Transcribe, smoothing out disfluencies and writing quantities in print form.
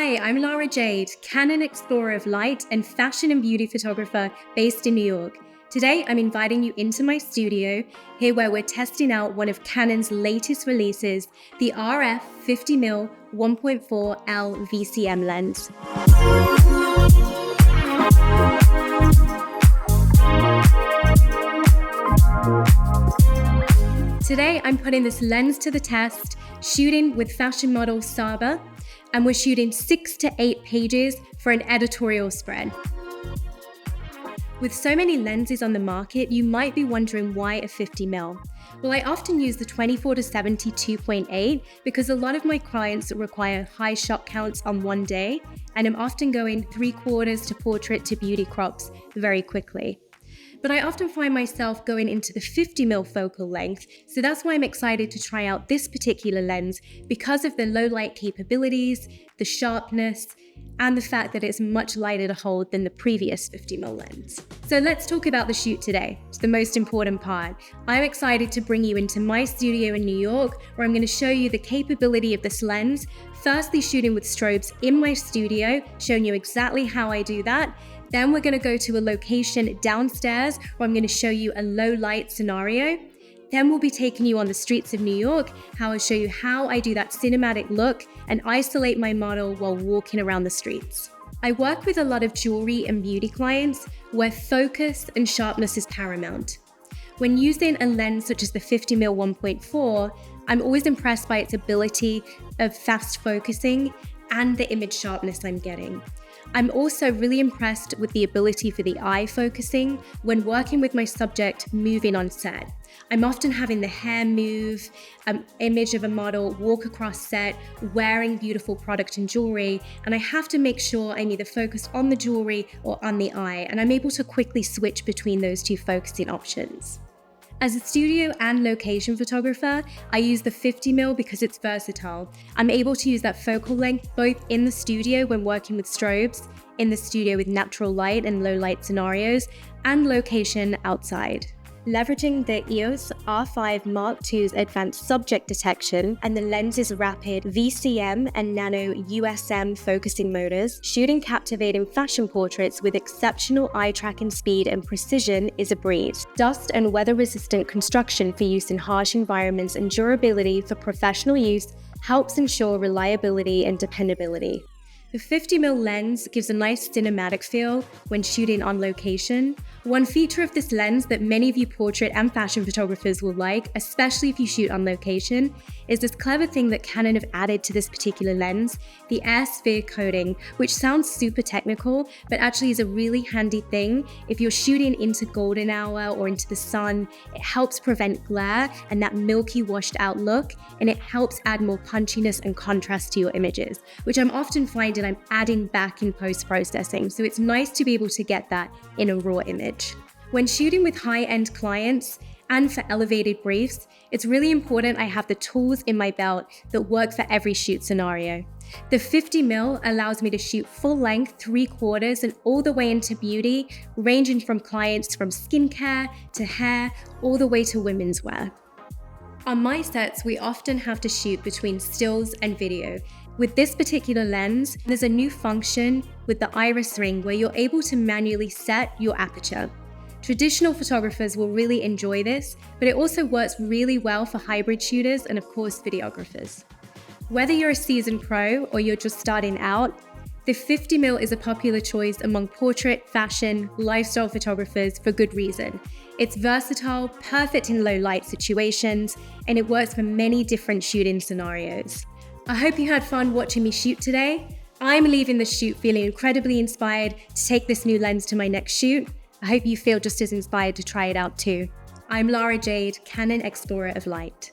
Hi, I'm Lara Jade, Canon Explorer of Light and fashion and beauty photographer based in New York. Today, I'm inviting you into my studio, here where we're testing out one of Canon's latest releases, the RF50mm 1.4 L VCM lens. Today, I'm putting this lens to the test, shooting with fashion model Saba, and we're shooting 6 to 8 pages for an editorial spread. With so many lenses on the market, you might be wondering why a 50mm. Well, I often use the 24 to 70 2.8 because a lot of my clients require high shot counts on one day, and I'm often going 3/4 to portrait to beauty crops very quickly. But I often find myself going into the 50mm focal length, so that's why I'm excited to try out this particular lens because of the low light capabilities, the sharpness, and the fact that it's much lighter to hold than the previous 50mm lens. So let's talk about the shoot today. It's the most important part. I'm excited to bring you into my studio in New York, where I'm going to show you the capability of this lens, firstly shooting with strobes in my studio, showing you exactly how I do that. Then we're going to go to a location downstairs where I'm going to show you a low light scenario. Then we'll be taking you on the streets of New York, how I show you how I do that cinematic look and isolate my model while walking around the streets. I work with a lot of jewelry and beauty clients where focus and sharpness is paramount. When using a lens such as the 50mm 1.4, I'm always impressed by its ability of fast focusing and the image sharpness I'm getting. I'm also really impressed with the ability for the eye focusing when working with my subject moving on set. I'm often having the hair move, image of a model walk across set, wearing beautiful product and jewelry, and I have to make sure I'm either focused on the jewelry or on the eye, and I'm able to quickly switch between those two focusing options. As a studio and location photographer, I use the 50mm because it's versatile. I'm able to use that focal length both in the studio when working with strobes, in the studio with natural light and low light scenarios, and location outside. Leveraging the EOS R5 Mark II's advanced subject detection and the lens's rapid VCM and nano USM focusing motors, shooting captivating fashion portraits with exceptional eye tracking speed and precision is a breeze. Dust and weather-resistant construction for use in harsh environments and durability for professional use helps ensure reliability and dependability. The 50mm lens gives a nice cinematic feel when shooting on location. One feature of this lens that many of you portrait and fashion photographers will like, especially if you shoot on location, is this clever thing that Canon have added to this particular lens, the air sphere coating, which sounds super technical, but actually is a really handy thing. If you're shooting into golden hour or into the sun, it helps prevent glare and that milky washed out look, and it helps add more punchiness and contrast to your images, which I'm often finding I'm adding back in post-processing, so it's nice to be able to get that in a raw image. When shooting with high-end clients and for elevated briefs, it's really important I have the tools in my belt that work for every shoot scenario. The 50mm allows me to shoot full length 3/4 and all the way into beauty, ranging from clients from skincare to hair, all the way to women's wear. On my sets, we often have to shoot between stills and video. With this particular lens, there's a new function with the iris ring where you're able to manually set your aperture. Traditional photographers will really enjoy this, but it also works really well for hybrid shooters and of course videographers. Whether you're a seasoned pro or you're just starting out, the 50mm is a popular choice among portrait, fashion, lifestyle photographers for good reason. It's versatile, perfect in low light situations, and it works for many different shooting scenarios. I hope you had fun watching me shoot today. I'm leaving the shoot feeling incredibly inspired to take this new lens to my next shoot. I hope you feel just as inspired to try it out too. I'm Lara Jade, Canon Explorer of Light.